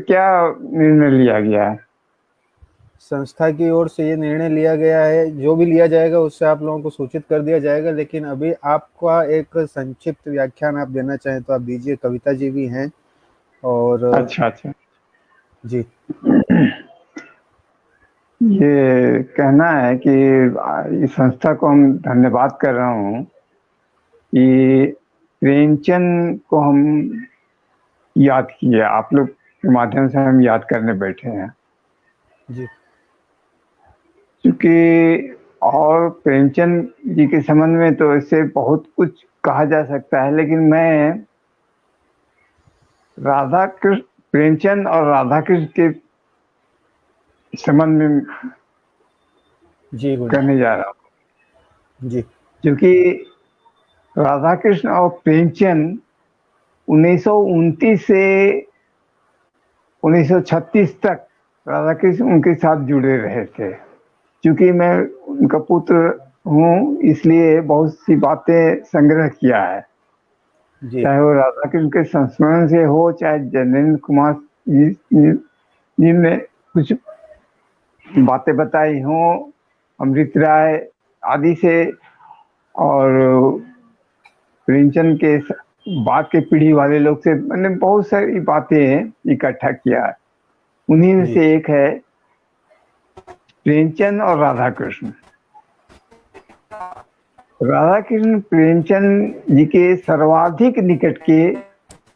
क्या निर्णय लिया गया है? संस्था की ओर से ये निर्णय लिया गया है, जो भी लिया जाएगा उससे आप लोगों को सूचित कर दिया जाएगा। लेकिन अभी आपका एक संक्षिप्त व्याख्यान आप देना चाहें तो आप दीजिए, कविता जी भी हैं। और अच्छा अच्छा। जी। ये कहना है कि इस संस्था को हम धन्यवाद कर रहा हूँ कि प्रेमचंद को हम याद किए, आप लोग के माध्यम से हम याद करने बैठे हैं। जी। क्योंकि और प्रेमचंद जी के संबंध में तो इससे बहुत कुछ कहा जा सकता है, लेकिन मैं राधा कृष्ण, प्रेमचंद और राधा कृष्ण के संबंध में जी गुरु करने जा रहा हूँ। जी। क्योंकि राधा कृष्ण और प्रेमचंद 1929 से 1936 तक राधा कृष्ण उनके साथ जुड़े रहे थे। क्योंकि मैं उनका पुत्र हूँ, इसलिए बहुत सी बातें संग्रह किया है, जी। चाहे वो राधा कृष्ण के संस्मरण से हो, चाहे जनेन्द्र कुमार जी ने कुछ बातें बताई हों, अमृत राय आदि से, और प्रेमचंद के बाद के पीढ़ी वाले लोग से मैंने बहुत सारी बातें इकट्ठा किया है। उन्हीं में जी। से एक है प्रेमचंद और राधा कृष्ण। राधा कृष्ण प्रेमचंद जी के सर्वाधिक निकट के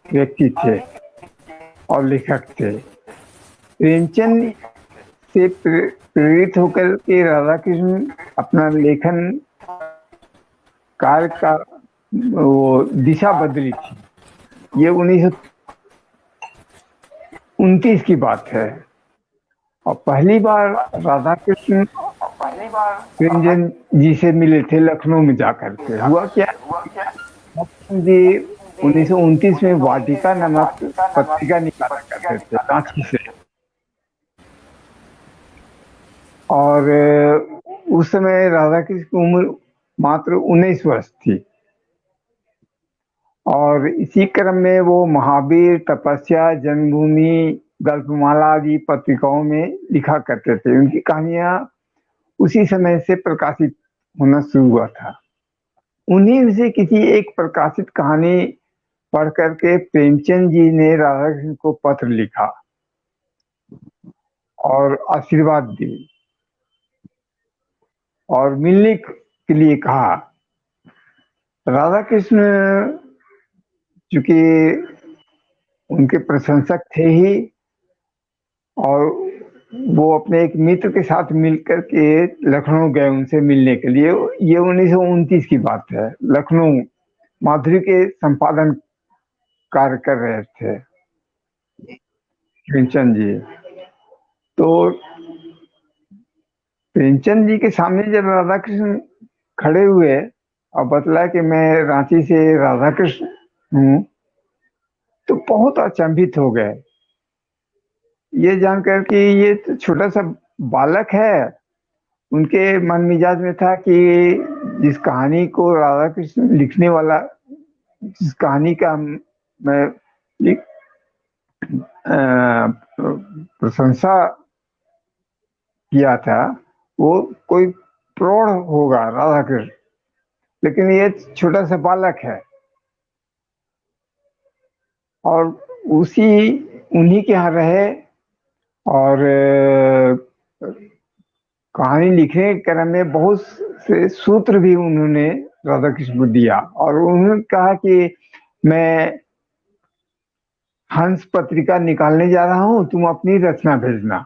व्यक्ति थे और लेखक थे। प्रेमचंद से प्रेरित होकर के राधा कृष्ण अपना लेखन कार्य का वो दिशा बदली थी। ये 1929 की बात है, और पहली बार राधा कृष्ण प्रेमचंद जी से मिले थे लखनऊ में जाकर के। हुआ क्या, जी 1929 में वाटिका नामक पत्रिका निकाला करते थे रांची से, और उस समय राधा कृष्ण की उम्र मात्र 19 वर्ष थी। और इसी क्रम में वो महावीर, तपस्या, जन्मभूमि, गल्पमाला आदि पत्रिकाओं में लिखा करते थे। उनकी कहानियां उसी समय से प्रकाशित होना शुरू हुआ था। उन्हीं में से किसी एक प्रकाशित कहानी पढ़ करके प्रेमचंद जी ने राधा कृष्ण को पत्र लिखा और आशीर्वाद दी और मिलने के लिए कहा। राधा कृष्ण चूंकि उनके प्रशंसक थे ही, और वो अपने एक मित्र के साथ मिलकर के लखनऊ गए उनसे मिलने के लिए। ये 1929 की बात है। लखनऊ माधुरी के संपादन कार्य कर रहे थे प्रेमचंद जी। तो प्रेमचंद जी के सामने जब राधा कृष्ण खड़े हुए और बतलाया कि मैं रांची से राधा कृष्ण हूँ, तो बहुत अचंभित हो गए, ये जानकर कि ये तो छोटा सा बालक है। उनके मन मिजाज में था कि जिस कहानी को राधा कृष्ण लिखने वाला, जिस कहानी का मैं प्रशंसा किया था, वो कोई प्रौढ़ होगा राधा कृष्ण, लेकिन ये छोटा सा बालक है। और उसी उन्हीं के यहाँ रहे, और कहानी लिखने के क्रम में बहुत से सूत्र भी उन्होंने राधा कृष्ण को दिया, और उन्होंने कहा कि मैं हंस पत्रिका निकालने जा रहा हूं, तुम अपनी रचना भेजना।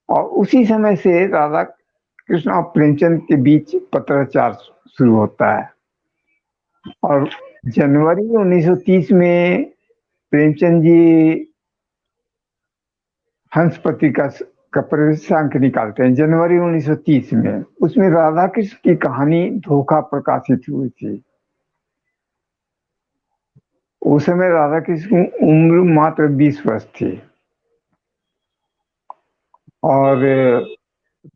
और उसी समय से राधा कृष्ण और प्रेमचंद के बीच पत्राचार शुरू होता है। और जनवरी 1930 में प्रेमचंद जी हंस पत्रिका का प्रवेशांक निकालते हैं जनवरी 1930 में। उसमें राधा कृष्ण की कहानी धोखा प्रकाशित हुई थी। उस समय राधा कृष्ण की उम्र मात्र 20 वर्ष थी, और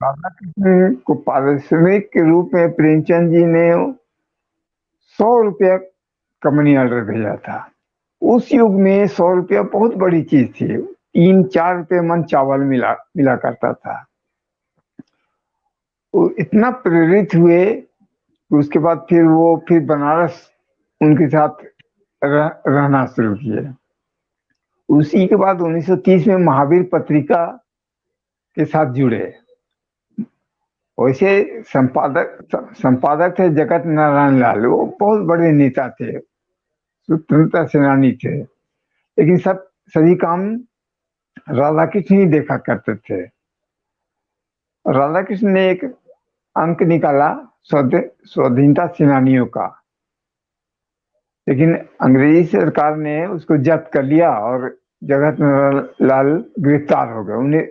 राधा कृष्ण को पारिश्रमिक के रूप में प्रेमचंद जी ने 100 रुपया का मनी ऑर्डर भेजा था। उस युग में 100 रुपया बहुत बड़ी चीज थी। 3-4 रुपये मन चावल मिला मिला करता था। वो इतना प्रेरित हुए, उसके बाद फिर बनारस उनके साथ रहना शुरू किए। उसी के बाद 1930 में महावीर पत्रिका के साथ जुड़े। वैसे संपादक थे जगत नारायण लाल, वो बहुत बड़े नेता थे, स्वतंत्रता सेनानी थे, लेकिन सभी काम राधा कृष्ण ही देखा करते थे। राधा कृष्ण ने एक अंक निकाला स्वाधीनता सेनानियों का, लेकिन अंग्रेजी सरकार ने उसको जब्त कर लिया और जगत नारायण लाल गिरफ्तार हो गए। उन्हें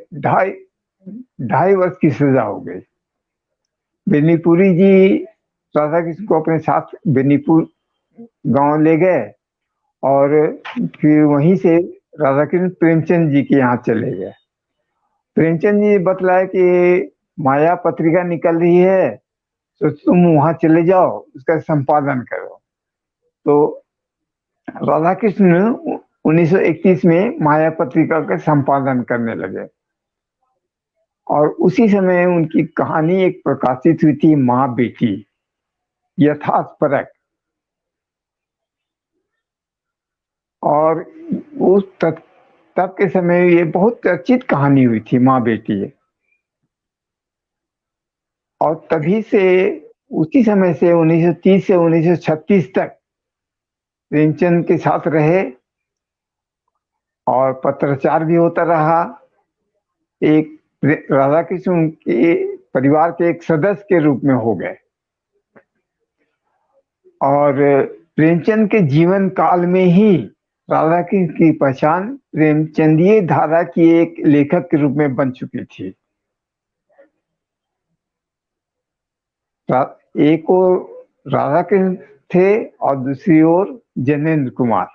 ढाई वर्ष की सजा हो गई। बेनीपुरी जी राधा कृष्ण को अपने साथ बेनीपुर गांव ले गए और फिर वहीं से राधा कृष्ण प्रेमचंद जी के यहाँ चले गए। प्रेमचंद जी बतलाए कि माया पत्रिका निकल रही है, तो तुम वहां चले जाओ, उसका संपादन करो। तो राधा कृष्ण 1931 में माया पत्रिका का संपादन करने लगे और उसी समय उनकी कहानी एक प्रकाशित हुई थी, माँ बेटी यथार्थपरक। और उस तब के समय ये बहुत चर्चित कहानी हुई थी, माँ बेटी। और तभी से उसी समय से 1930 से 1936 तक प्रेमचंद के साथ रहे और पत्राचार भी होता रहा। एक राधा कृष्ण के परिवार के एक सदस्य के रूप में हो गए। और प्रेमचंद के जीवन काल में ही राधा कृष्ण की पहचान प्रेमचंदीय धारा की एक लेखक के रूप में बन चुकी थी। एक और राधा कृष्ण थे और दूसरी ओर जैनेन्द्र कुमार।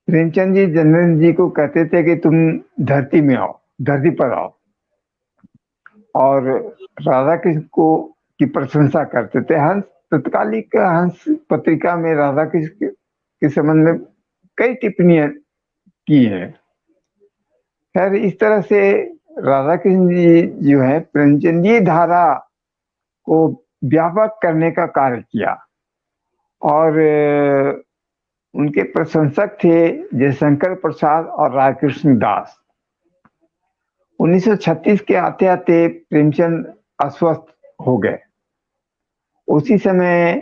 प्रेमचंद जी जैनेन्द्र जी को कहते थे कि तुम धरती में आओ, धरती पर आओ, और राधा कृष्ण को की प्रशंसा करते थे। हंस तत्कालिक हंस पत्रिका में राधा कृष्ण के संबंध में कई टिप्पणियां की है। खैर, इस तरह से राधा कृष्ण जी जो है प्रेमचंदीय धारा को व्यापक करने का कार्य किया। और उनके प्रशंसक थे जयशंकर प्रसाद और राधाकृष्ण दास। 1936 के आते आते प्रेमचंद अस्वस्थ हो गए। उसी समय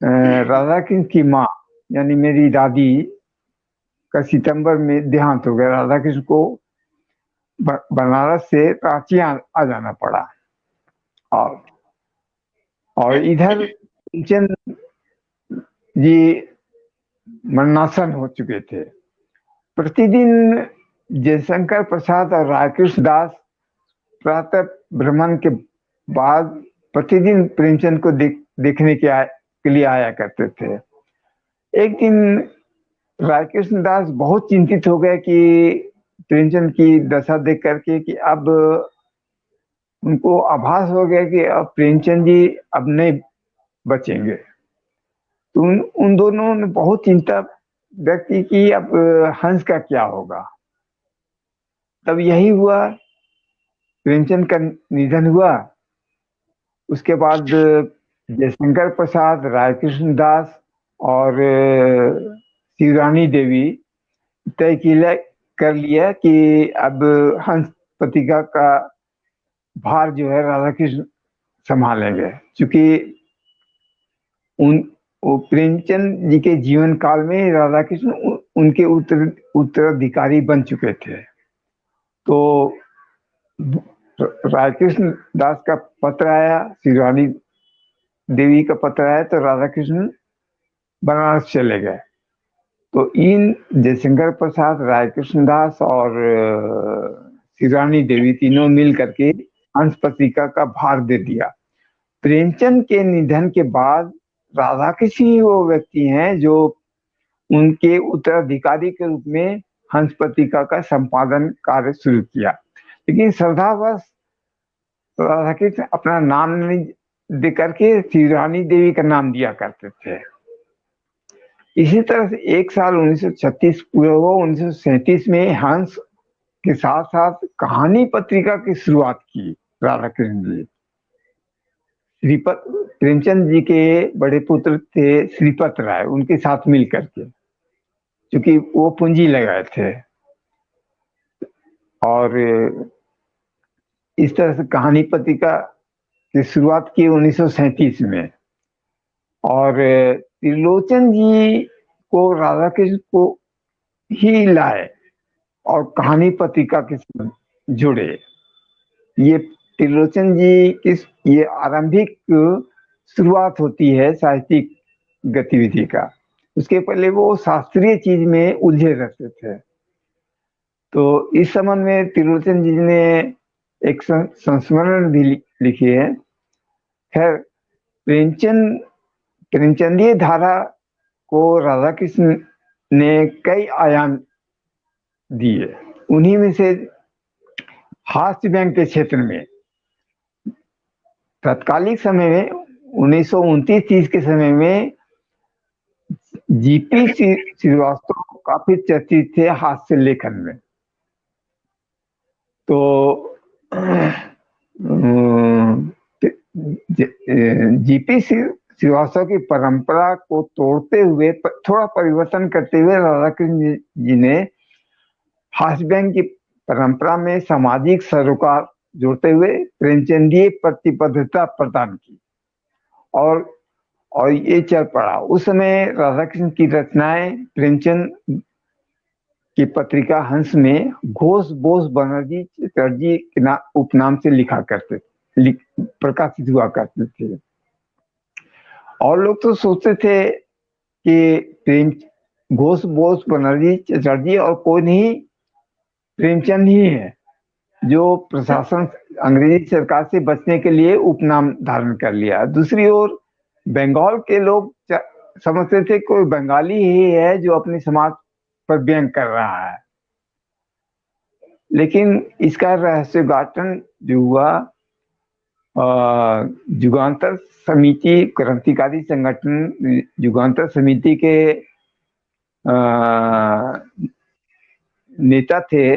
राधा कृष्ण की माँ यानी मेरी दादी का सितंबर में देहांत हो गया। राधा कृष्ण को बनारस से रांची आ जाना पड़ा। और इधर प्रेमचंद जी मरणासन हो चुके थे। प्रतिदिन जयशंकर प्रसाद और राधाकृष्ण दास प्रातः भ्रमण के बाद प्रतिदिन प्रेमचंद को देखने के लिए आया करते थे। एक दिन राधाकृष्ण दास बहुत चिंतित हो गए कि प्रेमचंद की दशा देख करके कि अब उनको आभास हो गया कि अब प्रेमचंद जी अब नहीं बचेंगे। तो उन दोनों ने बहुत चिंता व्यक्त की कि अब हंस का क्या होगा। तब यही हुआ, प्रेमचंद का निधन हुआ। उसके बाद जयशंकर प्रसाद, राधाकृष्ण दास और शिवरानी देवी तय कर लिया कि अब हंस पत्रिका का भार जो है राधा कृष्ण संभालेंगे, क्योंकि वो प्रेमचंद जी के जीवन काल में राधा कृष्ण उनके उत्तराधिकारी बन चुके थे। तो राधाकृष्ण दास का पत्र आया, शिवरानी देवी का पत्र आया, तो राधा कृष्ण बनारस चले गए। तो इन जयशंकर प्रसाद, राधाकृष्ण दास और शिवरानी देवी तीनों मिल करके हंस पत्रिका का भार दे दिया। प्रेमचंद के निधन के बाद राधा कृष्ण ही वो व्यक्ति हैं जो उनके उत्तराधिकारी के रूप में हंस पत्रिका का संपादन कार्य शुरू किया। लेकिन श्रद्धावश राधा कृष्ण अपना नाम नहीं दे करके शिवरानी देवी का नाम दिया करते थे। इसी तरह से एक साल 1936 पूरा हुआ, 1937 में हंस के साथ साथ कहानी पत्रिका की शुरुआत की राधा कृष्ण जी। श्रीपत प्रेमचंद जी के बड़े पुत्र थे श्रीपत राय, उनके साथ मिल करके, क्योंकि वो पूंजी लगाए थे। और इस तरह से कहानी पत्रिका की शुरुआत की 1937 में। और त्रिलोचन जी को राधा कृष्ण को ही लाए और कहानी पत्रिका के साथ जुड़े। ये त्रिलोचन जी की ये आरंभिक शुरुआत होती है साहित्यिक गतिविधि का। उसके पहले वो शास्त्रीय चीज में उलझे रहते थे। तो इस संबंध में त्रिलोचन जी ने एक संस्मरण भी लिखी है। खैर, प्रेमचंदीय धारा को राधा कृष्ण ने कई आयाम दिए। उन्हीं में से हास्य व्यंग के क्षेत्र में तत्कालिक समय में 1929-30 के समय में जीपी श्रीवास्तव काफी चर्चित थे हास्य लेखन में। तो जीपी श्रीवास्तव की परंपरा को तोड़ते हुए, थोड़ा परिवर्तन करते हुए राधाकृष्ण जी ने हास्य व्यंग की परंपरा में सामाजिक सरोकार जोड़ते हुए प्रेमचंदीय प्रतिबद्धता प्रदान की। और ये चल पड़ा। उस समय राधाकृष्ण की रचनाएं प्रेमचंद की पत्रिका हंस में घोष बोस बनर्जी चटर्जी के उपनाम से लिखा करते, प्रकाशित हुआ करते थे। और लोग तो सोचते थे कि घोष बोस बनर्जी चटर्जी और कोई नहीं, प्रेमचंद ही है, जो प्रशासन अंग्रेजी सरकार से बचने के लिए उपनाम धारण कर लिया। दूसरी ओर बंगाल के लोग समझते थे कोई बंगाली ही है जो अपने समाज पर व्यंग कर रहा है। लेकिन इसका रहस्योद्घाटन जो हुआ युगांतर समिति, क्रांतिकारी संगठन युगांतर समिति के नेता थे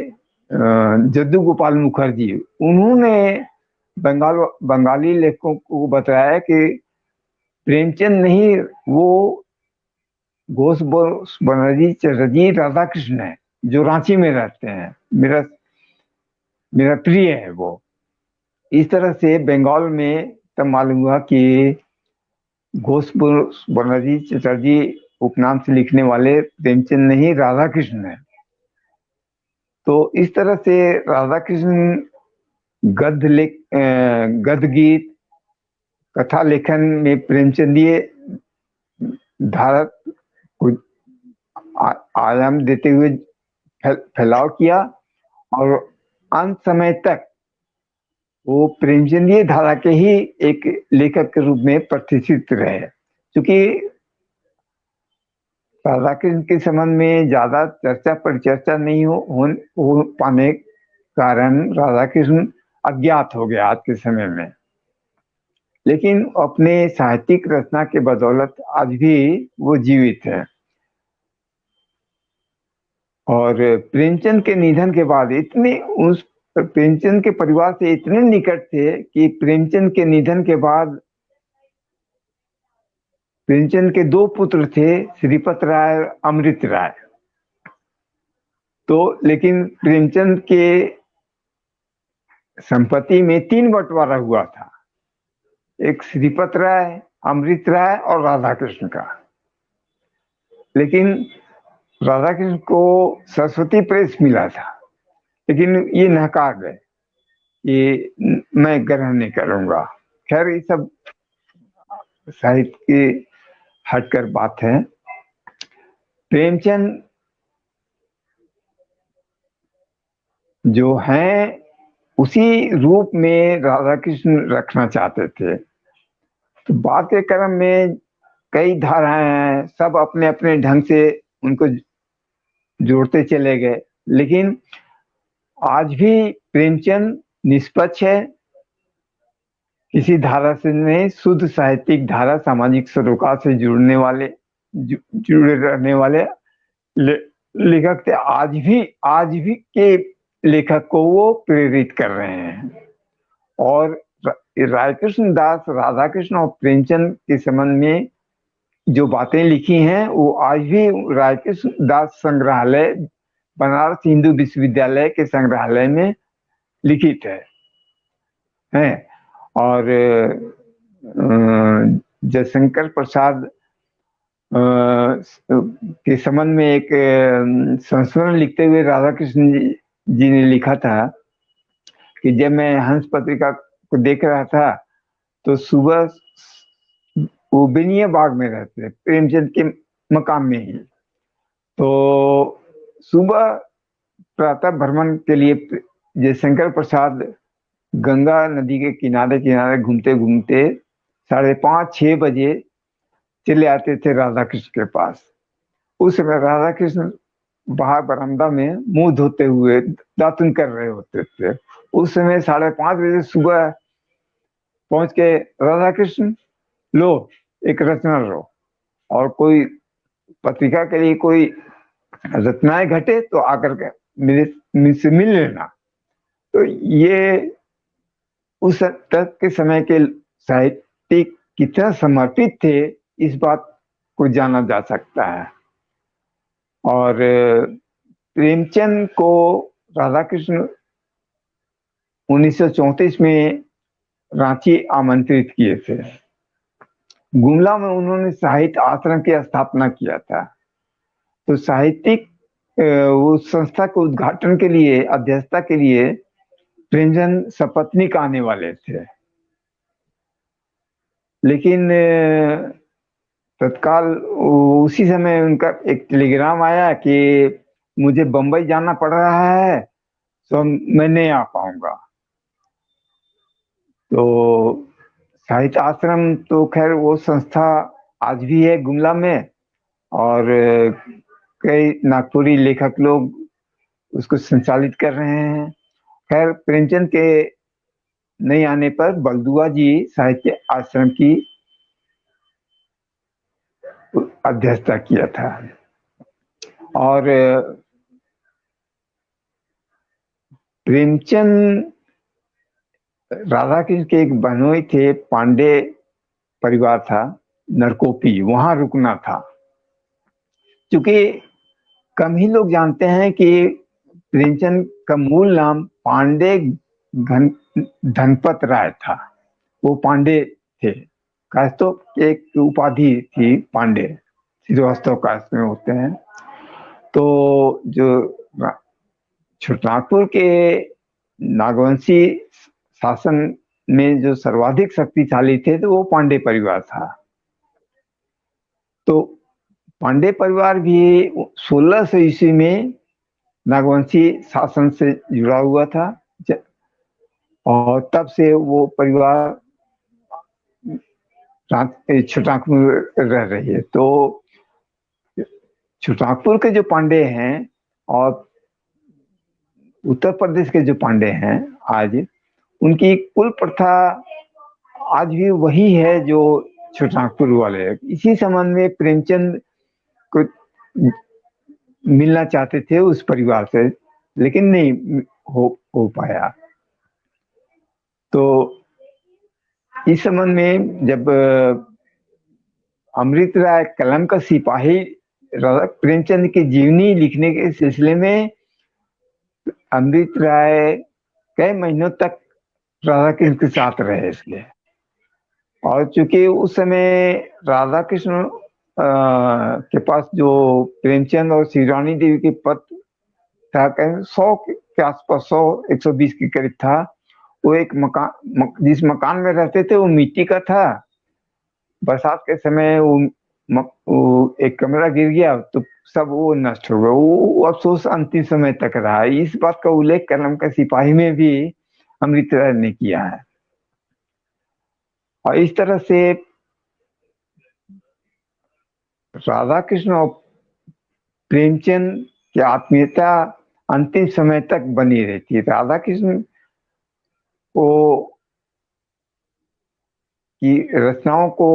जद्दू गोपाल मुखर्जी। उन्होंने बंगाली लेखकों को बताया कि प्रेमचंद नहीं, वो घोष बोस बनर्जी चटर्जी राधा कृष्ण है जो रांची में रहते हैं, मेरा प्रिय है वो। इस तरह से बंगाल में तब मालूम हुआ कि घोष बोस बनर्जी चटर्जी उपनाम से लिखने वाले प्रेमचंद नहीं, राधा कृष्ण है। तो इस तरह से राधा कृष्ण गद्य गीत, कथा लेखन में प्रेमचंदीय धारा को आयाम देते हुए फैलाव किया और अंत समय तक वो प्रेमचंदीय धारा के ही एक लेखक के रूप में प्रतिष्ठित रहे। क्योंकि राधा कृष्ण के संबंध में ज्यादा चर्चा परिचर्चा नहीं हो पाने कारण राधा कृष्ण अज्ञात हो गया आज के समय में। लेकिन अपने साहित्यिक रचना के बदौलत आज भी वो जीवित है। और प्रेमचंद के निधन के बाद प्रेमचंद के परिवार से इतने निकट थे कि प्रेमचंद के निधन के बाद प्रेमचंद के दो पुत्र थे, श्रीपत राय और अमृत राय। तो लेकिन प्रेमचंद के संपत्ति में 3 बंटवारा हुआ था, एक श्रीपत राय, अमृत राय और राधा कृष्ण का। लेकिन राधा कृष्ण को सरस्वती प्रेस मिला था, लेकिन ये नकार गए, ये मैं ग्रहण नहीं करूंगा। खैर, ये सब साहित्य की हटकर बात है। प्रेमचंद जो हैं उसी रूप में राधा कृष्ण रखना चाहते थे। तो बात के क्रम में कई धाराएं हैं, सब अपने अपने ढंग से उनको जोड़ते चले गए। लेकिन आज भी प्रेमचंद निष्पक्ष है, किसी धारा से नहीं, शुद्ध साहित्यिक धारा, सामाजिक सरोकार से जुड़ने वाले जुड़े रहने वाले लेखक थे। आज भी के लेखक को वो प्रेरित कर रहे हैं। और राधाकृष्ण दास, राधाकृष्ण और प्रेमचंद के संबंध में जो बातें लिखी हैं वो आज भी राधाकृष्ण दास संग्रहालय, बनारस हिंदू विश्वविद्यालय के संग्रहालय में लिखित है। और जयशंकर प्रसाद के संबंध में एक संस्मरण लिखते हुए राधाकृष्ण जी ने लिखा था कि जब मैं हंस पत्रिका को देख रहा था तो सुबह वो बेनिया बाग में रहते थे, प्रेमचंद के मकान में ही। तो सुबह प्रातः भ्रमण के लिए जयशंकर प्रसाद गंगा नदी के किनारे किनारे घूमते घूमते 5:30-6 बजे चले आते थे राधा कृष्ण के पास। उस समय राधा कृष्ण बाहर बरामदा में मुंह धोते हुए दातुन कर रहे होते थे। उस समय 5:30 बजे सुबह पहुंच के राधा कृष्ण लो एक रचना लो, और कोई पत्रिका के लिए कोई रचनाएं घटे तो आकर के मुझसे मिल लेना। तो ये उस तक के समय के साहित्यिक कितना समर्पित थे इस बात को जाना जा सकता है। और प्रेमचंद को राधाकृष्ण 1934 में रांची आमंत्रित किए थे। गुमला में उन्होंने साहित्य आश्रम की स्थापना किया था। तो साहित्यिक उस संस्था के उद्घाटन के लिए, अध्यक्षता के लिए प्रेमचंद सपत्नीक आने वाले थे, लेकिन तत्काल उसी समय उनका एक टेलीग्राम आया कि मुझे बंबई जाना पड़ रहा है तो मैं नहीं आ पाऊंगा। तो साहित्य आश्रम तो खैर वो संस्था आज भी है गुमला में, और कई नागपुरी लेखक लोग उसको संचालित कर रहे हैं। खैर प्रेमचंद के नहीं आने पर बलदुआ जी साहित्य आश्रम की अध्यक्षता किया था। और प्रेमचंद राधा कृष्ण के एक बहनोई थे, पांडे परिवार था, नरकोपी, वहां रुकना था। क्योंकि कम ही लोग जानते हैं कि प्रेमचंद का मूल नाम पांडे धनपत राय था। वो पांडे थे, काश तो एक उपाधि थी पांडे, श्रीवास्तव कास्ट में होते हैं। तो जो छोटानागपुर के नागवंशी शासन में जो सर्वाधिक शक्तिशाली थे तो वो पांडे परिवार था। तो पांडे परिवार भी 1600 ईस्वी में नागवंशी शासन से जुड़ा हुआ था, और तब से वो परिवार छोटानागपुर में रह रही है। तो छोटानागपुर के जो पांडे हैं और उत्तर प्रदेश के जो पांडे हैं आज, उनकी कुल प्रथा आज भी वही है जो छोटानागपुर वाले है। इसी संबंध में प्रेमचंद को मिलना चाहते थे उस परिवार से, लेकिन नहीं हो पाया। तो इस संबंध में जब अमृत राय कलम का सिपाही प्रेमचंद की जीवनी लिखने के सिलसिले में अमृत राय कई महीनों तक राधा कृष्ण के साथ रहे इसलिए। और चूंकि उस समय राधा कृष्ण के पास जो प्रेमचंद और श्री रानी देवी के पत्र था, 100 के आसपास, 100-120 के करीब था। वो एक मकान, जिस मकान में रहते थे वो मिट्टी का था। बरसात के समय वो एक कमरा गिर गया तो सब वो नष्ट हो गया। वो अफसोस अंतिम समय तक रहा। इस बात का उल्लेख कलम का सिपाही में भी अमृत राय ने किया है। और इस तरह से राधा कृष्ण और प्रेमचंद की आत्मीयता अंतिम समय तक बनी रहती है। राधा कृष्ण को की रचनाओं को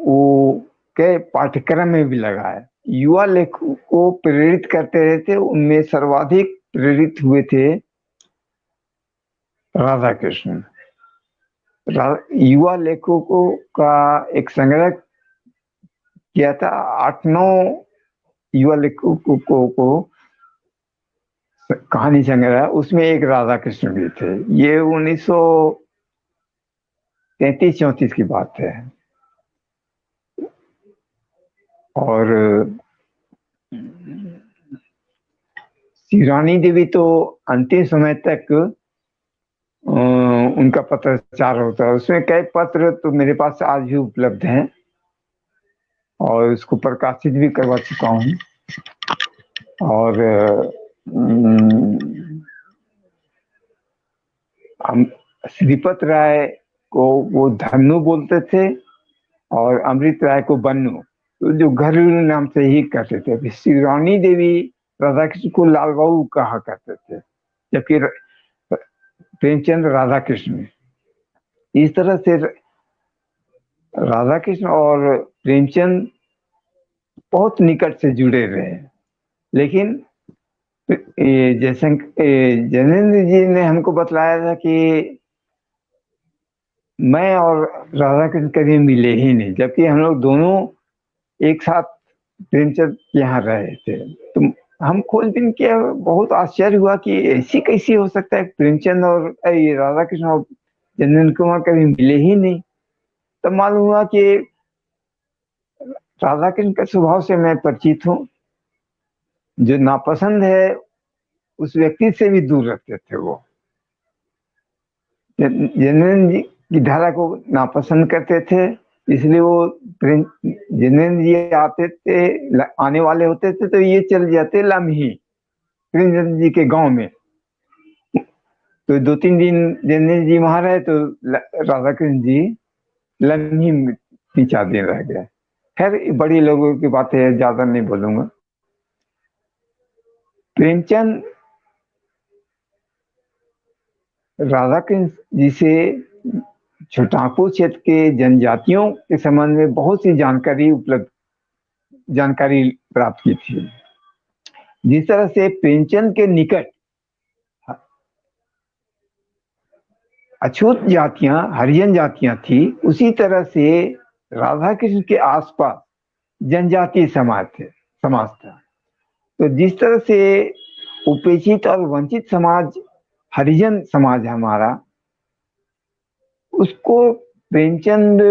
वो के पाठ्यक्रम में भी लगा है। युवा लेखकों को प्रेरित करते रहते, उनमें सर्वाधिक प्रेरित हुए थे राधा कृष्ण। युवा लेखकों का एक संग्रह किया था, 8-9 युवा लेखकों को कहानी संग्रह, उसमें एक राधा कृष्ण भी थे। ये 1933-34 की बात है। और रानी देवी तो अंतिम समय तक उनका पत्राचार होता है, उसमें कई पत्र तो मेरे पास आज भी उपलब्ध हैं और उसको प्रकाशित भी करवा चुका हूँ। और श्रीपत राय को वो धन्नु बोलते थे और अमृत राय को बन्नू, तो जो घरेलू नाम से ही कहते थे। श्री रानी देवी राधा कृष्ण को लाल बाबू कहा करते थे, जबकि प्रेमचंद राधा कृष्ण। इस तरह से राधा कृष्ण और प्रेमचंद बहुत निकट से जुड़े रहे। लेकिन जैनेन्द्र जी ने हमको बतलाया था कि मैं और राधा कृष्ण कभी मिले ही नहीं, जबकि हम लोग दोनों एक साथ प्रेमचंद के यहाँ रहे थे। तो हम खोजबीन किया, बहुत आश्चर्य हुआ कि ऐसी कैसी हो सकता है, प्रेमचंद और राधा कृष्ण और जनेन्द्र कुमार कभी मिले ही नहीं। तब मालूम हुआ कि राधा कृष्ण के स्वभाव से मैं परिचित हूँ, जो नापसंद है उस व्यक्ति से भी दूर रखते थे। वो जनेन्द्र जी की धारा को नापसंद करते थे, इसलिए वो जनेन्द्र जी आने वाले होते थे तो ये चल जाते लम्ही प्रेमचंद जी के गांव में। तो 2-3 दिन जनेन्द्र जी वहां रहे तो राधा कृष्ण जी लम्ही में 3-4 दिन रह गए। खैर बड़ी लोगों की बातें है, ज्यादा नहीं बोलूंगा। प्रेमचंद राधा कृष्ण जी से छोटापुर क्षेत्र के जनजातियों के संबंध में बहुत सी जानकारी प्राप्त की थी। जिस तरह से प्रेमचंद के निकट अछूत जातियां, हरिजन जातियां थी, उसी तरह से राधा कृष्ण के आसपास जनजातीय समाज था। तो जिस तरह से उपेक्षित और वंचित समाज हरिजन समाज हमारा, उसको प्रेमचंद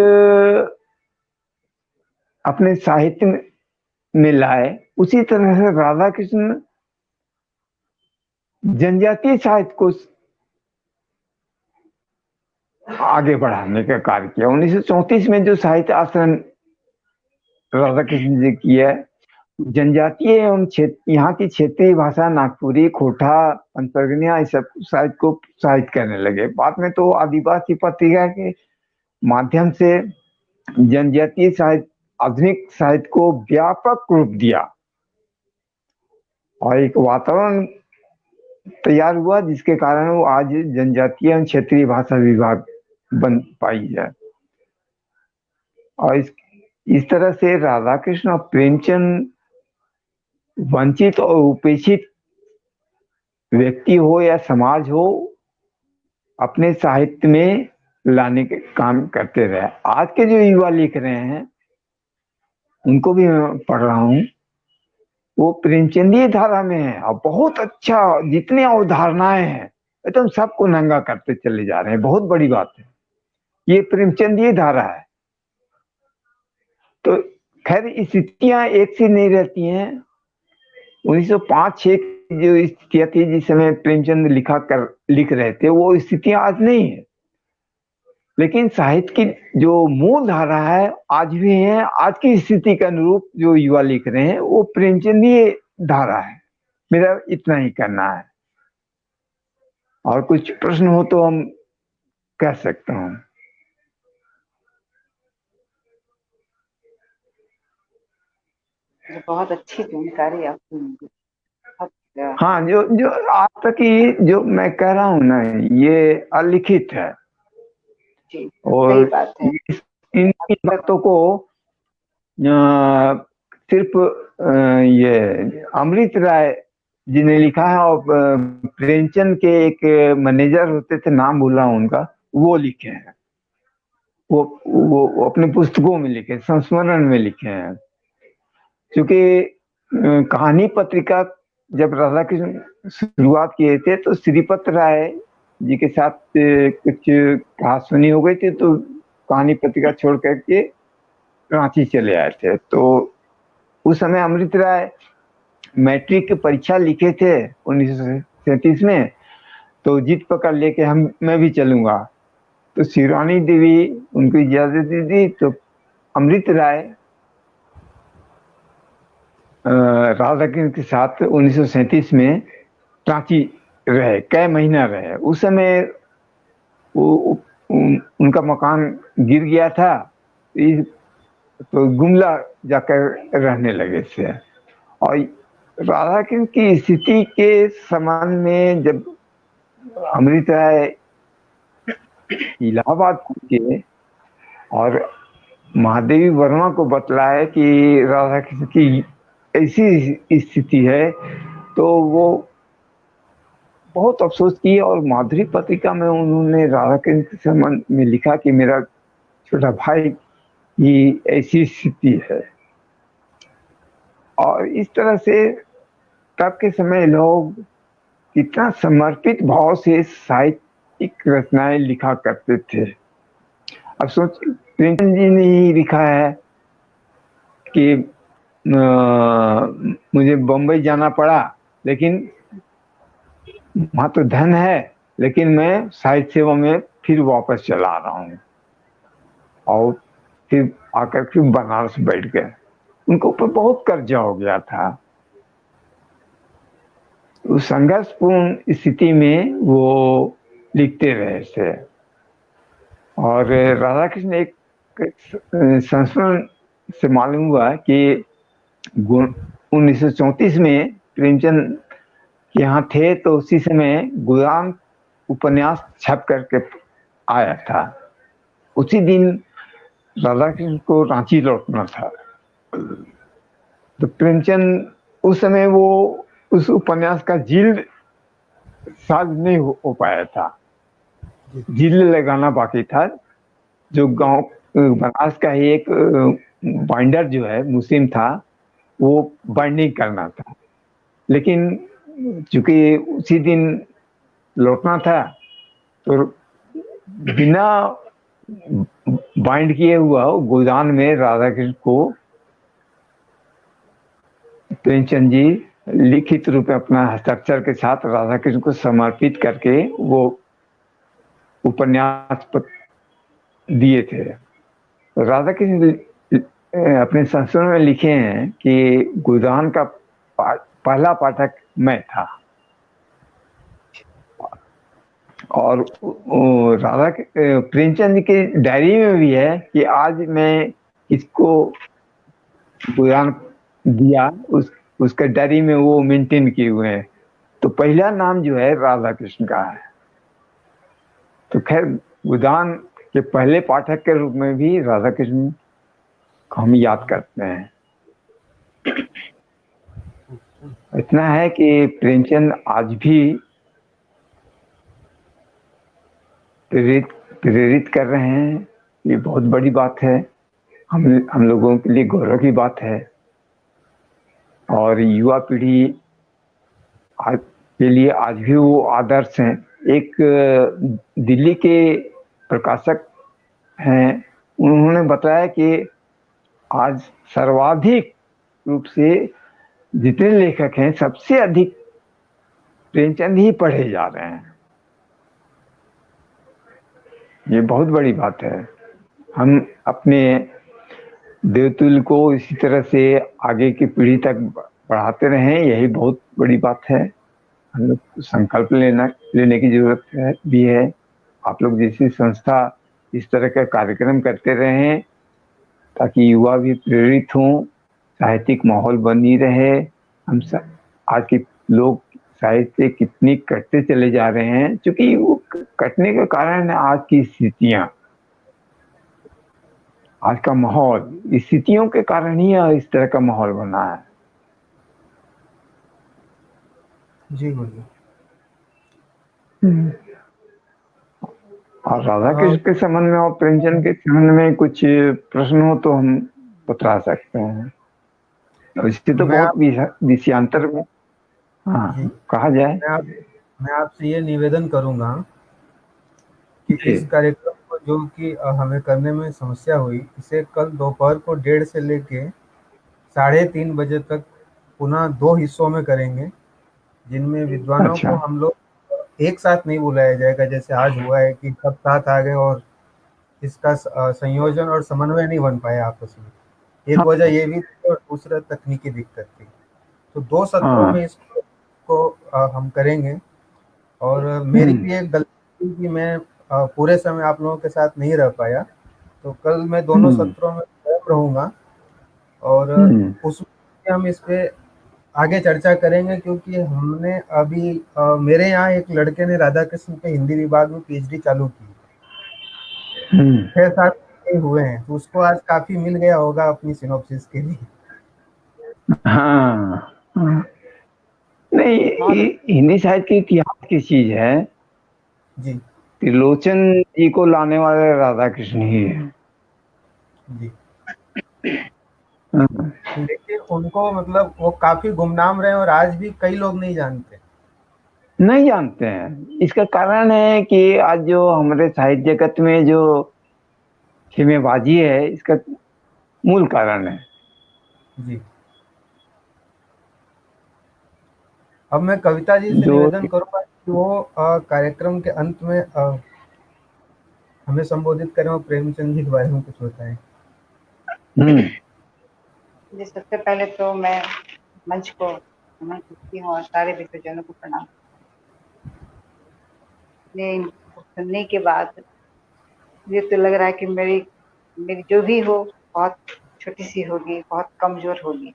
अपने साहित्य में लाए, उसी तरह से राधा कृष्ण जनजातीय साहित्य को आगे बढ़ाने का कार्य किया। 1934 में जो साहित्य आश्रम राधा कृष्ण जी किया, जनजातीय एवं यहाँ की क्षेत्रीय भाषा नागपुरी, खोटा, पंचपर्गनिया, इस सब साहित्य को प्रोत्साहित करने लगे। बाद में तो आदिवासी पत्रिका के माध्यम से जनजातीय साहित्य, आधुनिक साहित्य को व्यापक रूप दिया और एक वातावरण तैयार हुआ, जिसके कारण वो आज जनजातीय एवं क्षेत्रीय भाषा विभाग बन पाई है। और इस तरह से राधा कृष्ण और प्रेमचंद वंचित और उपेक्षित व्यक्ति हो या समाज हो, अपने साहित्य में लाने के काम करते रहे। आज के जो युवा लिख रहे हैं, उनको भी मैं पढ़ रहा हूँ, वो प्रेमचंदीय धारा में है और बहुत अच्छा, जितनी अवधारणाएं हैं एकदम सबको नंगा करते चले जा रहे हैं। बहुत बड़ी बात है, ये प्रेमचंदीय धारा है। तो खैर स्थितियां एक सी नहीं रहती हैं। 1905-6 जो स्थितियां थी जिस समय प्रेमचंद लिख रहे थे, वो स्थितियां आज नहीं है। लेकिन साहित्य की जो मूल धारा है आज भी है। आज की स्थिति के अनुरूप जो युवा लिख रहे हैं वो प्रेमचंदीय धारा है। मेरा इतना ही करना है, और कुछ प्रश्न हो तो हम कह सकता हूँ। बहुत अच्छी जानकारी आपने। हाँ, जो आज तक की जो मैं कह रहा हूँ ना, ये अलिखित है। जी, और सही बात है। इन बातों को सिर्फ ये अमृत राय जी ने लिखा है, और प्रेमचंद के एक मैनेजर होते थे, नाम भूल रहा हूं उनका, वो लिखे हैं। वो अपने पुस्तकों में लिखे, संस्मरण में लिखे हैं। क्योंकि कहानी पत्रिका जब राधा कृष्ण शुरुआत किए थे तो श्रीपत राय जी के साथ कुछ कहासुनी हो गई थी, तो कहानी पत्रिका छोड़ करके रांची चले आए थे। तो उस समय अमृत राय मैट्रिक की परीक्षा लिखे थे 1937 में, तो जिद पकड़ लेके मैं भी चलूंगा। तो शिवानी देवी उनको इजाजत दे दी, तो अमृत राय राधा कृष्ण के साथ 1937 में रांची रहे, कई महीना रहे। उस समय उनका मकान गिर गया था, तो गुमला जाकर रहने लगे थे। और राधा कृष्ण की स्थिति के संबंध में जब अमृत राय इलाहाबाद पहुंचे और महादेवी वर्मा को बतलाया कि राधा कृष्ण की ऐसी स्थिति है, तो वो बहुत अफसोस किए और माधुरी पत्रिका में उन्होंने राधा कृष्ण के संबंध में लिखा कि मेरा छोटा भाई की ऐसी स्थिति है। और इस तरह से तब के समय लोग कितना समर्पित भाव से साहित्यिक रचनाएं लिखा करते थे। अब सोच, प्रेमचंद जी ने ही लिखा है कि मुझे बम्बई जाना पड़ा, लेकिन वहां तो धन है, लेकिन मैं साहित्य सेवा में फिर वापस चला रहा हूँ। और फिर आकर फिर बनारस बैठ गए। उनके ऊपर बहुत कर्जा हो गया था। उस संघर्षपूर्ण स्थिति में वो लिखते रहे थे। और राधा कृष्ण एक संस्मरण से मालूम हुआ कि 1934 में प्रेमचंद यहाँ थे, तो उसी समय गोदान उपन्यास छप करके आया था। उसी दिन राधा कृष्ण को रांची लौटना था। तो प्रेमचंद उस समय वो उस उपन्यास का जिल्द साज नहीं हो पाया था, जिल्द लगाना बाकी था। जो गांव बनारस का ही एक बाइंडर जो है मुस्लिम था, वो बाइंडिंग करना था। लेकिन चूंकि उसी दिन लौटना था, तो बिना बाइंड किए हुआ गोदान में राधा कृष्ण को प्रेमचंद जी लिखित रूप में अपना हस्ताक्षर के साथ राधा कृष्ण को समर्पित करके वो उपन्यास दिए थे। राधा कृष्ण अपने संस्मरण में लिखे हैं कि गोदान का पहला पाठक मैं था। और राधा प्रेमचंद की डायरी में भी है कि आज मैं इसको गोदान दिया, उसका डायरी में वो मेंटेन किए हुए हैं। तो पहला नाम जो है राधा कृष्ण का है। तो खैर गोदान के पहले पाठक के रूप में भी राधा कृष्ण को हम याद करते हैं। इतना है कि प्रेमचंद आज भी प्रेरित कर रहे हैं। ये बहुत बड़ी बात है, हम लोगों के लिए गौरव की बात है। और युवा पीढ़ी के लिए आज भी वो आदर्श हैं। एक दिल्ली के प्रकाशक हैं, उन्होंने बताया कि आज सर्वाधिक रूप से जितने लेखक हैं, सबसे अधिक प्रेमचंद ही पढ़े जा रहे हैं। ये बहुत बड़ी बात है। हम अपने देवतुल्य को इसी तरह से आगे की पीढ़ी तक बढ़ाते रहें, यही बहुत बड़ी बात है। हम लोग संकल्प लेने की जरूरत है भी है। आप लोग जैसी संस्था इस तरह का कार्यक्रम करते रहें ताकि युवा भी प्रेरित हों, साहित्यिक माहौल बनी रहे। हम आज के लोग साहित्य कितनी कटते चले जा रहे हैं, क्योंकि वो कटने का कारण है आज की स्थितियां। आज का माहौल स्थितियों के कारण ही इस तरह का माहौल बना है। जी बोलिए। और राधा अ, कृष्ण के संबंध में और प्रेमचंद के संबंध में कुछ प्रश्न हो तो हम बता सकते हैं। और इससे तो मैं बहुत आप विषयांतर में जी कहा जाए। मैं आप मैं आपसे ये निवेदन करूंगा कि जी। इस कार्यक्रम को जो कि हमें करने में समस्या हुई, इसे कल दोपहर को 1:30 से लेके 3:30 बजे तक पुनः 2 हिस्सों में करेंगे, जिनमें विद्वानों अच्छा। को हम लोग एक साथ नहीं बुलाया जाएगा जैसे आज हुआ है कि सब साथ आ गए और इसका संयोजन और समन्वय नहीं बन पाया आपस में। एक हाँ। वजह ये भी थी और दूसरा तकनीकी दिक्कत थी। तो 2 सत्रों हाँ। में इसको हम करेंगे। और मेरी हम्म। भी एक गलती थी कि मैं पूरे समय आप लोगों के साथ नहीं रह पाया। तो कल मैं दोनों हम्म। सत्रों में स्वयं रहूँगा और हम्म। उसमें हम इस पे आगे चर्चा करेंगे, क्योंकि हमने अभी मेरे यहाँ एक लड़के ने राधा कृष्ण के हिंदी विभाग में पीएचडी चालू की। हम्म। 6-7 महीने हुए हैं, तो उसको आज काफ़ी मिल गया होगा अपनी सिनॉप्सिस के लिए। हाँ। हाँ। नहीं, बहुत हिंदी साहित्य की इतिहास की चीज है। जी, त्रिलोचन जी को लाने वाले राधा कृष्ण ही है। जी। हाँ। लेकिन उनको मतलब वो काफ़ी गुमनाम रहे और आज भी कई लोग नहीं जानते। नहीं जानते हैं। इसका कारण है कि आज जो हमारे साहित्य जगत में जो खेमेबाजी है, इसका मूल कारण है। जी। अब मैं कविता जी से जो निवेदन करूँगा कि वो कार्यक्रम के अंत में हमें संबोधित करें और प्रेमचंद जी के बारे में कुछ बताएं। हम्म। जी, सबसे पहले तो मैं मंच को नमन करती हूँ और सारे विद्वजनों को प्रणाम। ने इनको सुनने के बाद मुझे तो लग रहा है कि मेरी मेरी जो भी हो बहुत छोटी सी होगी, बहुत कमजोर होगी।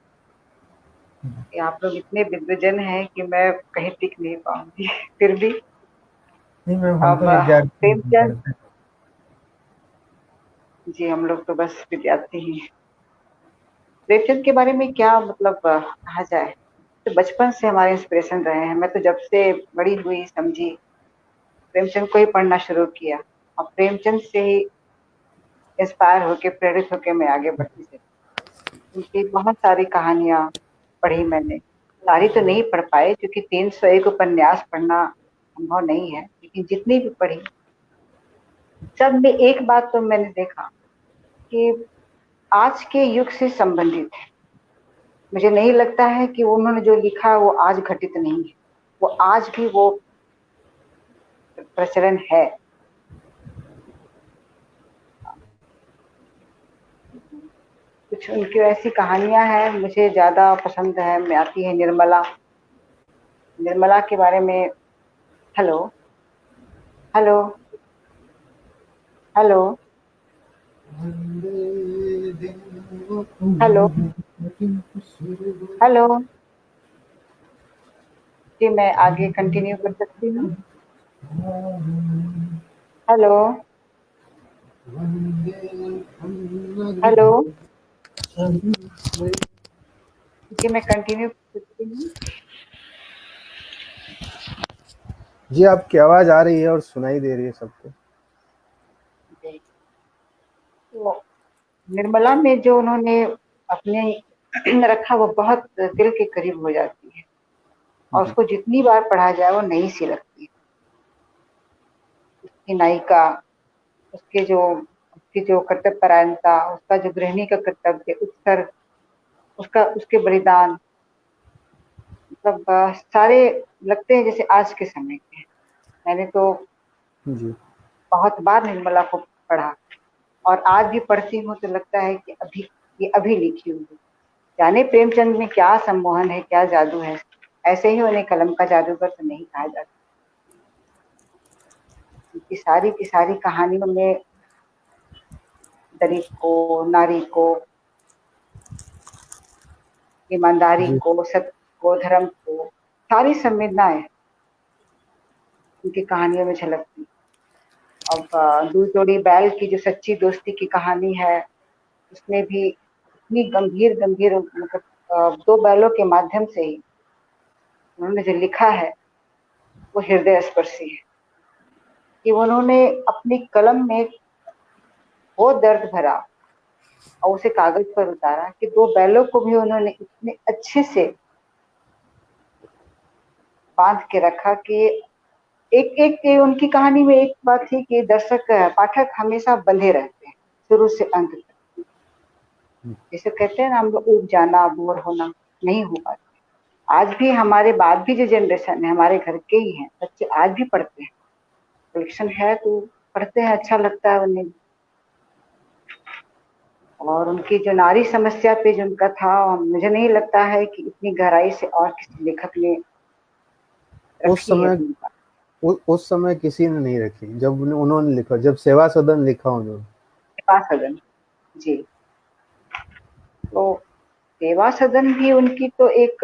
कि आप लोग इतने विद्वजन हैं कि मैं कहीं टिक नहीं पाऊंगी। फिर भी नहीं मैम, हम अब तो विद्यार्थी हैं, प्रेमचंद पढ़ते हैं। जी, हम लोग तो बस विद्यार्थी ही हैं। प्रेमचंद के बारे में क्या मतलब कहा जाए। तो बचपन से हमारे इंस्पिरेशन रहे हैं। मैं तो जब से बड़ी हुई समझी प्रेमचंद को ही पढ़ना शुरू किया और प्रेमचंद से ही इंस्पायर होके प्रेरित होके मैं आगे बढ़ती चली। उनकी बहुत सारी कहानियां पढ़ी मैंने। सारी तो नहीं पढ़ पाए क्योंकि 301 उपन्यास पढ़ना संभव नहीं है, लेकिन जितनी भी पढ़ी सब में एक बात तो मैंने देखा कि आज के युग से संबंधित है। मुझे नहीं लगता है कि उन्होंने जो लिखा वो आज घटित नहीं है। वो आज भी वो प्रचलन है। कुछ उनकी ऐसी कहानियां हैं मुझे ज्यादा पसंद है। मैं आती है निर्मला। निर्मला के बारे में hello hello hello hello hello ji, मैं आगे कंटिन्यू कर सकती हूँ। हेलो हेलो जी, मैं कंटिन्यू कर सकती हूँ। जी, आपकी आवाज़ आ रही है और सुनाई दे रही है सबको। जी, तो निर्मला में जो उन्होंने अपने रखा वो बहुत दिल के करीब हो जाती है और जी, उसको जितनी बार पढ़ा जाए वो नई सी लगती है। उसकी नायिका, उसकी जो कर्तव्य परायणता, उसका जो गृहिणी का कर्तव्य उत्सर्ग, उसका उसके बलिदान, मतलब सारे लगते हैं जैसे आज के समय के हैं। मैंने तो जी, बहुत बार निर्मला को पढ़ा और आज भी पढ़ती हूँ तो लगता है कि अभी लिखी हुई है। जाने प्रेमचंद में क्या सम्मोहन है, क्या जादू है। ऐसे ही उन्हें कलम का जादूगर तो नहीं कहा जाता। उनकी सारी की सारी कहानियों में दलित को, नारी को, ईमानदारी जी, को, सत्य को, धर्म को, सारी संवेदनाएं उनकी कहानियों में झलकती। अब दू जोड़ी बैल की जो सच्ची दोस्ती की कहानी है, उसने भी इतनी गंभीर गंभीर मतलब 2 बैलों के माध्यम से ही उन्होंने जो लिखा है वो हृदय स्पर्शी है कि उन्होंने अपनी कलम में वो दर्द भरा और उसे कागज पर उतारा कि 2 बैलों को भी उन्होंने इतने अच्छे से बांध के रखा कि एक एक उनकी कहानी में एक बात थी कि दर्शक पाठक हमेशा बंधे रहते हैं शुरू से अंत तक। जैसे कहते हैं ना हम लोग ऊब जाना बोर होना नहीं हो पाता। आज भी हमारे बाद भी जो जनरेशन है हमारे घर के ही हैं बच्चे आज भी पढ़ते हैं, कलेक्शन है तो पढ़ते हैं, अच्छा लगता है उन्हें। और उनकी जो नारी समस्या पे जो उनका था मुझे नहीं लगता है कि इतनी गहराई से और किसी लेखक ने उस रखी है समय भूमिका। उस समय किसी ने नहीं रखी जब उन्होंने लिखा, जब सेवा सदन लिखा उन्होंने। सेवा सदन जी, तो सेवा सदन भी उनकी तो एक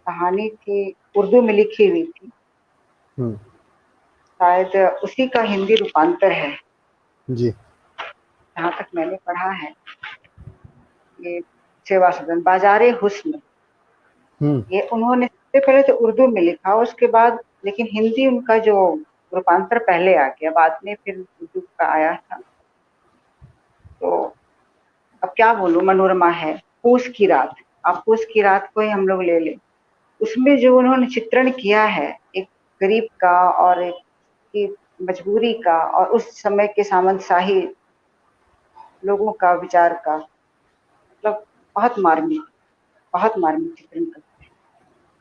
कहानी थी, उर्दू में लिखी हुई थी, शायद उसी का हिंदी रूपांतर है जी। जहाँ तक मैंने पढ़ा है। ये सेवा सदन बाजारे हुस्न, ये उन्होंने सबसे पहले तो उर्दू में लिखा, उसके बाद लेकिन हिंदी उनका जो रूपांतर पहले आ गया, बाद में फिर उर्दू का आया था। तो अब क्या बोलूं, मनोरमा है, पूस की रात, आप पूस की रात को ही हम लोग ले लें, उसमें जो उन्होंने चित्रण किया है एक गरीब का और एक की मजबूरी का और उस समय के सामंतशाही लोगों का विचार का, मतलब बहुत मार्मिक चित्रण करते हैं।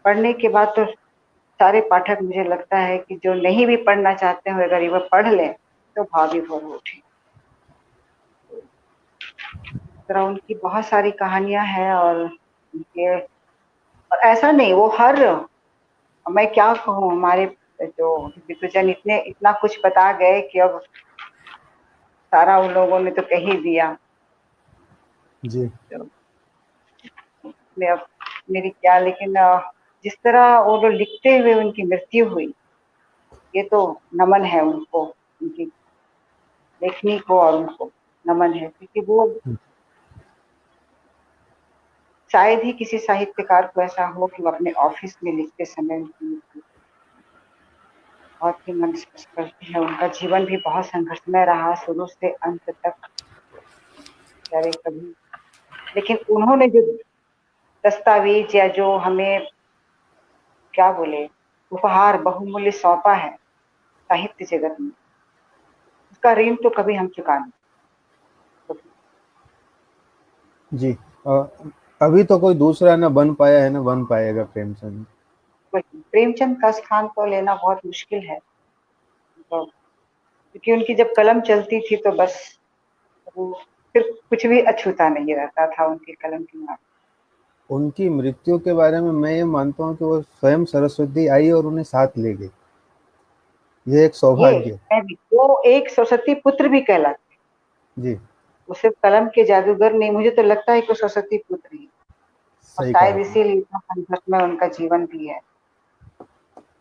पढ़ने के बाद तो सारे पाठक मुझे लगता है कि जो नहीं भी पढ़ना चाहते हैं अगर ये पढ़ लें तो भाव विभोर हो उठे। तरह उनकी बहुत सारी कहानियां हैं और उनके, और ऐसा नहीं वो हर, मैं क्या कहूँ, हमारे जो विद्वजन इतना कुछ बता गए कि अब सारा उन लोगों ने तो कह ही दिया जी। तो मैं अब मेरी क्या, लेकिन जिस तरह वो लोग लिखते हुए उनकी मृत्यु हुई, ये तो नमन है उनको, उनकी लेखनी को और उनको नमन है, क्योंकि वो शायद ही किसी साहित्यकार को ऐसा हो कि वो अपने ऑफिस में लिखते समय उनकी मृत्यु बहुत ही मन स्पर्श करती है। उनका जीवन भी बहुत संघर्षमय रहा शुरू से अंत तक, बेचारे कभी, लेकिन उन्होंने जो दस्तावेज या जो हमें क्या बोले उपहार बहुमूल्य सौंपा है साहित्य जगत में, उसका ऋण तो कभी हम चुका नहीं। जी। अभी तो कोई दूसरा न बन पाया है न बन पाएगा प्रेमचंद। प्रेमचंद का स्थान तो लेना बहुत मुश्किल है, तो क्योंकि उनकी जब कलम चलती थी तो बस वो फिर कुछ भी अछूता नहीं रहता था उनकी कलम की नाम। उनकी मृत्यु के बारे में मैं ये मानता हूँ कि वो स्वयं सरस्वती आई और उन्हें साथ ले गई, ये एक ये सौभाग्य। मैं भी, वो एक सरस्वती पुत्र भी कहलाते, जी। वो सिर्फ कलम के जादूगर नहीं, मुझे तो लगता है कि सरस्वती पुत्र ही, और सही कहा शायद आपने। इसीलिए इतना संघर्ष में उनका जीवन भी है।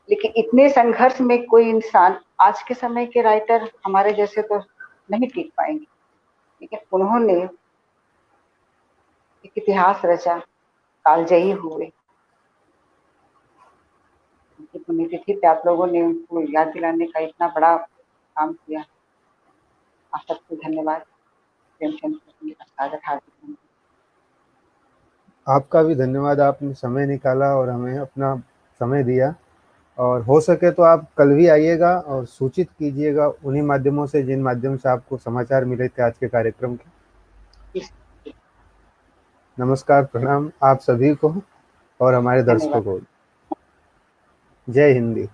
लेकिन इतने संघर्ष में कोई इंसान, आज के समय के राइटर हमारे जैसे तो नहीं टिक पाएंगे, लेकिन उन्होंने एक इतिहास रचा, कालजयी हुए। उनकी पुण्यतिथि पे आप लोगों ने उनको याद दिलाने का इतना बड़ा काम किया, आप सबको धन्यवाद। प्रेमचंद का स्वागत, हार्दिक धन्यवाद। आपका भी धन्यवाद, आपने समय निकाला और हमें अपना समय दिया। और हो सके तो आप कल भी आइएगा और सूचित कीजिएगा उन्हीं माध्यमों से जिन माध्यम से आपको समाचार मिले थे आज के कार्यक्रम के। नमस्कार, प्रणाम आप सभी को और हमारे धन्यवाद। दर्शकों को। जय हिंदी।